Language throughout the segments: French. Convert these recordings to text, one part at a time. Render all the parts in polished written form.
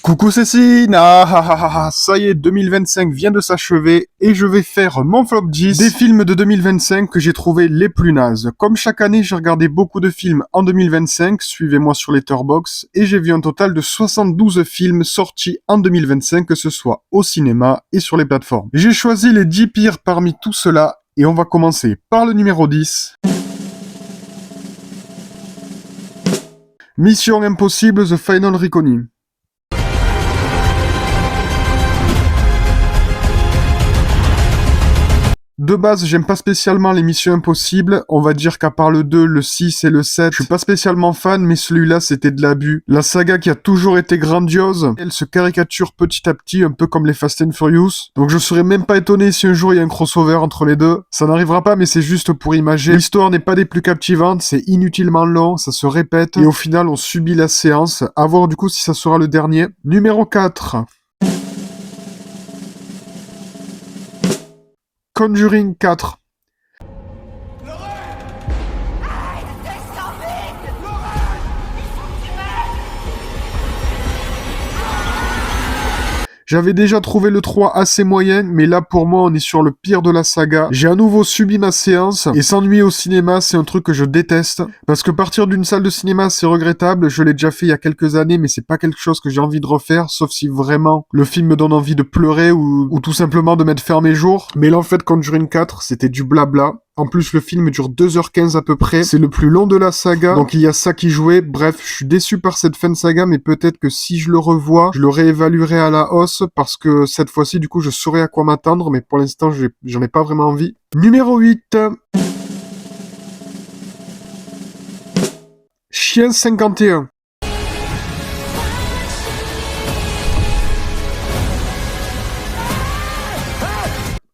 Coucou Cécine, ça y est, 2025 vient de s'achever et je vais faire mon flop 10 des films de 2025 que j'ai trouvé les plus nazes. Comme chaque année, j'ai regardé beaucoup de films en 2025, suivez-moi sur Letterboxd, et j'ai vu un total de 72 films sortis en 2025, que ce soit au cinéma et sur les plateformes. J'ai choisi les 10 pires parmi tout cela et on va commencer par le numéro 10. Mission Impossible The Final Reckoning. De base, j'aime pas spécialement les Missions Impossibles, on va dire qu'à part le 2, le 6 et le 7, je suis pas spécialement fan, mais celui-là c'était de l'abus. La saga qui a toujours été grandiose, elle se caricature petit à petit, un peu comme les Fast and Furious, donc je serais même pas étonné si un jour il y a un crossover entre les deux. Ça n'arrivera pas, mais c'est juste pour imager. L'histoire n'est pas des plus captivantes, c'est inutilement long, ça se répète, et au final on subit la séance, à voir du coup si ça sera le dernier. Numéro 4. Conjuring 4. J'avais déjà trouvé le 3 assez moyen, mais là pour moi on est sur le pire de la saga. J'ai à nouveau subi ma séance, et s'ennuyer au cinéma c'est un truc que je déteste, parce que partir d'une salle de cinéma c'est regrettable, je l'ai déjà fait il y a quelques années, mais c'est pas quelque chose que j'ai envie de refaire, sauf si vraiment le film me donne envie de pleurer, ou tout simplement de mettre fin à mes jours. Mais là en fait Conjuring 4 c'était du blabla. En plus, le film dure 2h15 à peu près. C'est le plus long de la saga, donc il y a ça qui jouait. Bref, je suis déçu par cette fin de saga, mais peut-être que si je le revois, je le réévaluerai à la hausse, parce que cette fois-ci, du coup, je saurai à quoi m'attendre, mais pour l'instant, j'en ai pas vraiment envie. Numéro 8. Chien 51.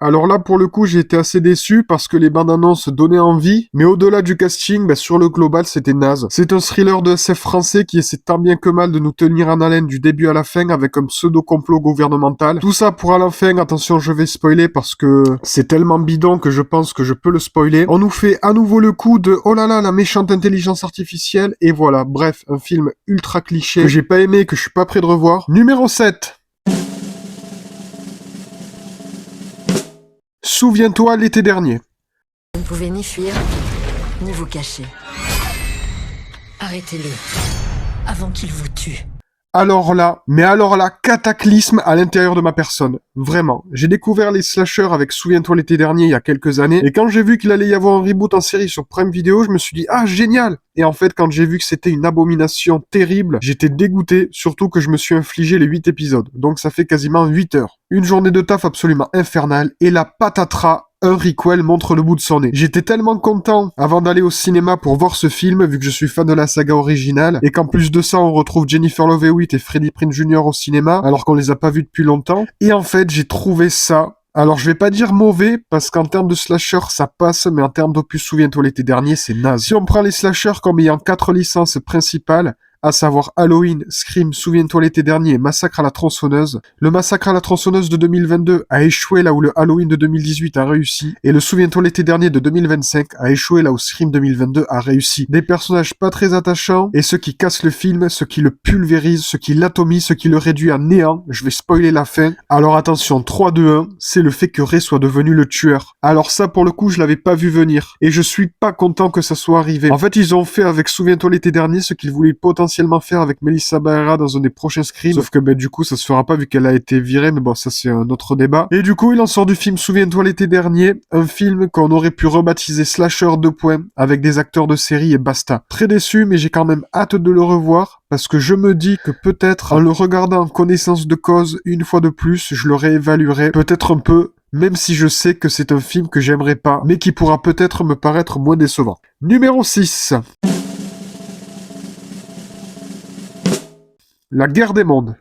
Alors là, pour le coup, j'ai été assez déçu parce que les bandes annonces donnaient envie, mais au-delà du casting, sur le global, c'était naze. C'est un thriller de SF français qui essaie tant bien que mal de nous tenir en haleine du début à la fin avec un pseudo-complot gouvernemental. Tout ça pour à la fin, attention, je vais spoiler parce que c'est tellement bidon que je pense que je peux le spoiler. On nous fait à nouveau le coup de « Oh là là, la méchante intelligence artificielle » et voilà, bref, un film ultra cliché que j'ai pas aimé et que je suis pas prêt de revoir. Numéro 7. Souviens-toi l'été dernier. Vous ne pouvez ni fuir, ni vous cacher. Arrêtez-le, avant qu'il vous tue. Alors là, cataclysme à l'intérieur de ma personne. Vraiment. J'ai découvert les slashers avec Souviens-toi l'été dernier il y a quelques années, et quand j'ai vu qu'il allait y avoir un reboot en série sur Prime Video, je me suis dit « Ah, génial !» Et en fait, quand j'ai vu que c'était une abomination terrible, j'étais dégoûté, surtout que je me suis infligé les 8 épisodes. Donc ça fait quasiment 8 heures. Une journée de taf absolument infernale, et la patatras, un requel montre le bout de son nez. J'étais tellement content avant d'aller au cinéma pour voir ce film, vu que je suis fan de la saga originale, et qu'en plus de ça, on retrouve Jennifer Love Hewitt et Freddie Prinze Jr. au cinéma, alors qu'on les a pas vus depuis longtemps. Et en fait, j'ai trouvé ça... Alors, je vais pas dire mauvais, parce qu'en termes de slasher, ça passe, mais en termes d'opus Souviens-toi l'été dernier, c'est naze. Si on prend les slashers comme ayant 4 licences principales, à savoir Halloween, Scream, Souviens-toi l'été dernier, Massacre à la tronçonneuse. Le Massacre à la tronçonneuse de 2022 a échoué là où le Halloween de 2018 a réussi, et le Souviens-toi l'été dernier de 2025 a échoué là où Scream 2022 a réussi. Des personnages pas très attachants, et ceux qui cassent le film, ceux qui le pulvérisent, ceux qui l'atomisent, ceux qui le réduisent à néant. Je vais spoiler la fin. Alors attention, 3, 2, 1, c'est le fait que Ray soit devenu le tueur. Alors ça, pour le coup, je l'avais pas vu venir, et je suis pas content que ça soit arrivé. En fait, ils ont fait avec Souviens-toi l'été dernier ce qu'ils voulaient potentiellement faire avec Melissa Barrera dans un des prochains Scream, sauf que du coup ça se fera pas vu qu'elle a été virée, mais bon ça c'est un autre débat. Et du coup il en sort du film Souviens-toi l'été dernier, un film qu'on aurait pu rebaptiser Slasher 2 avec des acteurs de série et basta. Très déçu, mais j'ai quand même hâte de le revoir, parce que je me dis que peut-être en le regardant en connaissance de cause une fois de plus, je le réévaluerai peut-être un peu, même si je sais que c'est un film que j'aimerais pas, mais qui pourra peut-être me paraître moins décevant. Numéro 6. La guerre des mondes.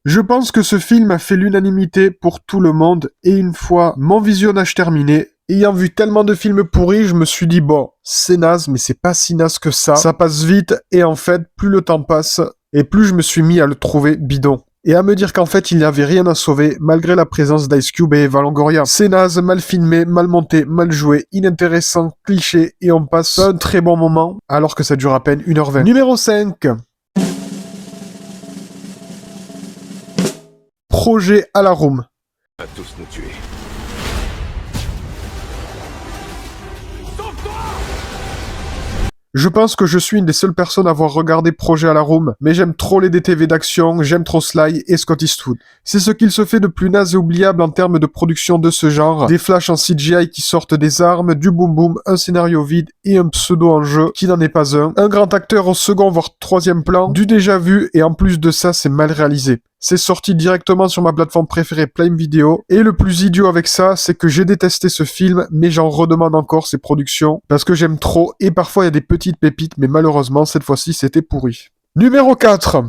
Je pense que ce film a fait l'unanimité pour tout le monde, et une fois mon visionnage terminé, ayant vu tellement de films pourris, je me suis dit bon, c'est naze, mais c'est pas si naze que ça passe vite, et en fait, plus le temps passe, et plus je me suis mis à le trouver bidon. et à me dire qu'en fait il n'y avait rien à sauver malgré la présence d'Ice Cube et Eva Longoria. C'est naze, mal filmé, mal monté, mal joué, inintéressant, cliché, et on passe un très bon moment alors que ça dure à peine 1h20. Numéro 5. Projet à la Room. À tous nous tuer. Je pense que je suis une des seules personnes à avoir regardé Projet à la Room, mais j'aime trop les DTV d'action, j'aime trop Sly et Scott Eastwood. C'est ce qu'il se fait de plus naze et oubliable en termes de production de ce genre, des flashs en CGI qui sortent des armes, du boom boom, un scénario vide et un pseudo en jeu qui n'en est pas un grand acteur au second voire troisième plan, du déjà vu et en plus de ça c'est mal réalisé. C'est sorti directement sur ma plateforme préférée Prime Video, et le plus idiot avec ça, c'est que j'ai détesté ce film, mais j'en redemande encore ses productions, parce que j'aime trop, et parfois il y a des petites pépites, mais malheureusement, cette fois-ci, c'était pourri. Numéro 4.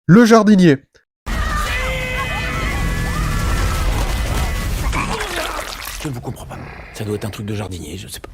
Le jardinier. Je ne vous comprends pas. Ça doit être un truc de jardinier, je sais pas.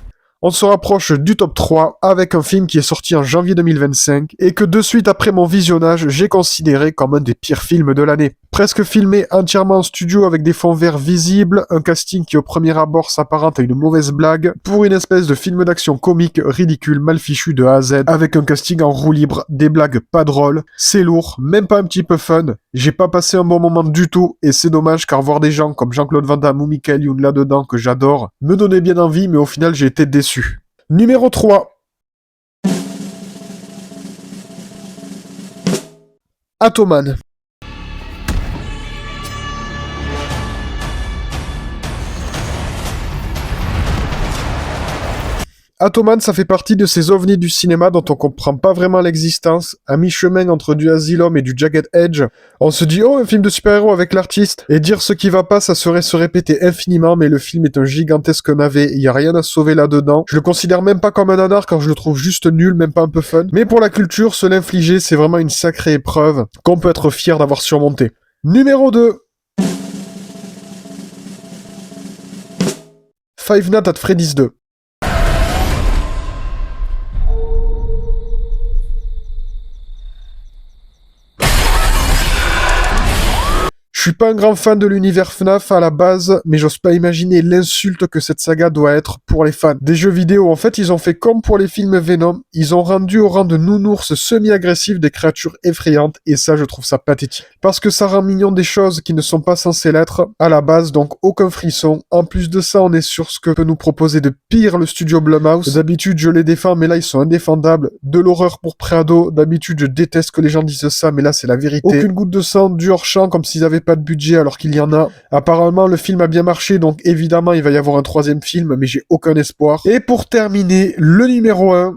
On se rapproche du top 3 avec un film qui est sorti en janvier 2025 et que de suite après mon visionnage, j'ai considéré comme un des pires films de l'année. Presque filmé entièrement en studio avec des fonds verts visibles, un casting qui au premier abord s'apparente à une mauvaise blague, pour une espèce de film d'action comique, ridicule, mal fichu de A à Z, avec un casting en roue libre, des blagues pas drôles, c'est lourd, même pas un petit peu fun, j'ai pas passé un bon moment du tout, et c'est dommage car voir des gens comme Jean-Claude Van Damme ou Michael Youn là-dedans que j'adore, me donnait bien envie mais au final j'ai été déçu. Numéro 3. Atoman. Atoman, ça fait partie de ces ovnis du cinéma dont on comprend pas vraiment l'existence, à mi-chemin entre du Asylum et du Jagged Edge. On se dit, oh, un film de super-héros avec l'artiste, et dire ce qui va pas, ça serait se répéter infiniment, mais le film est un gigantesque navet, il y a rien à sauver là-dedans. Je le considère même pas comme un nanar, car je le trouve juste nul, même pas un peu fun. Mais pour la culture, se l'infliger, c'est vraiment une sacrée épreuve, qu'on peut être fier d'avoir surmonté. Numéro 2. Five Nights at Freddy's 2. Je suis pas un grand fan de l'univers FNAF à la base, mais j'ose pas imaginer l'insulte que cette saga doit être pour les fans. Des jeux vidéo, en fait, ils ont fait comme pour les films Venom, ils ont rendu au rang de nounours semi-agressifs des créatures effrayantes, et ça, je trouve ça pathétique. Parce que ça rend mignon des choses qui ne sont pas censées l'être à la base, donc aucun frisson. En plus de ça, on est sur ce que peut nous proposer de pire le studio Blumhouse. D'habitude, je les défends, mais là, ils sont indéfendables. De l'horreur pour préado, d'habitude, je déteste que les gens disent ça, mais là, c'est la vérité. Aucune goutte de sang, du hors-champ, comme s'ils avaient pas de budget alors qu'il y en a. Apparemment, le film a bien marché, donc évidemment, il va y avoir un troisième film, mais j'ai aucun espoir. Et pour terminer, le numéro 1.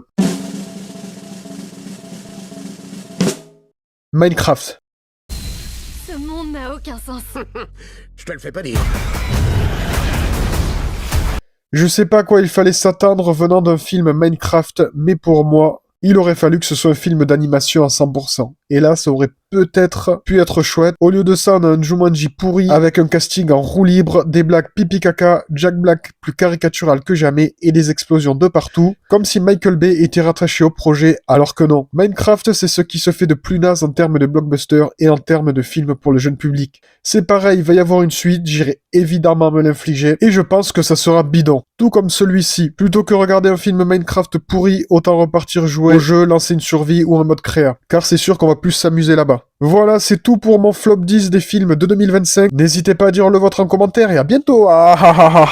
Minecraft. Ce monde n'a aucun sens. Je te le fais pas dire. Je sais pas à quoi il fallait s'attendre venant d'un film Minecraft, mais pour moi, il aurait fallu que ce soit un film d'animation à 100%. Et là, ça aurait peut-être pu être chouette. Au lieu de ça, on a un Jumanji pourri, avec un casting en roue libre, des blagues pipi caca, Jack Black plus caricatural que jamais, et des explosions de partout, comme si Michael Bay était rattaché au projet, alors que non. Minecraft, c'est ce qui se fait de plus naze en termes de blockbuster et en termes de film pour le jeune public. C'est pareil, il va y avoir une suite, j'irai évidemment me l'infliger, et je pense que ça sera bidon. Tout comme celui-ci. Plutôt que regarder un film Minecraft pourri, autant repartir jouer au jeu, lancer une survie ou un mode créa. Car c'est sûr qu'on va plus s'amuser là-bas. Voilà, c'est tout pour mon flop 10 des films de 2025. N'hésitez pas à dire le vôtre en commentaire et à bientôt. Ah, ah, ah, ah.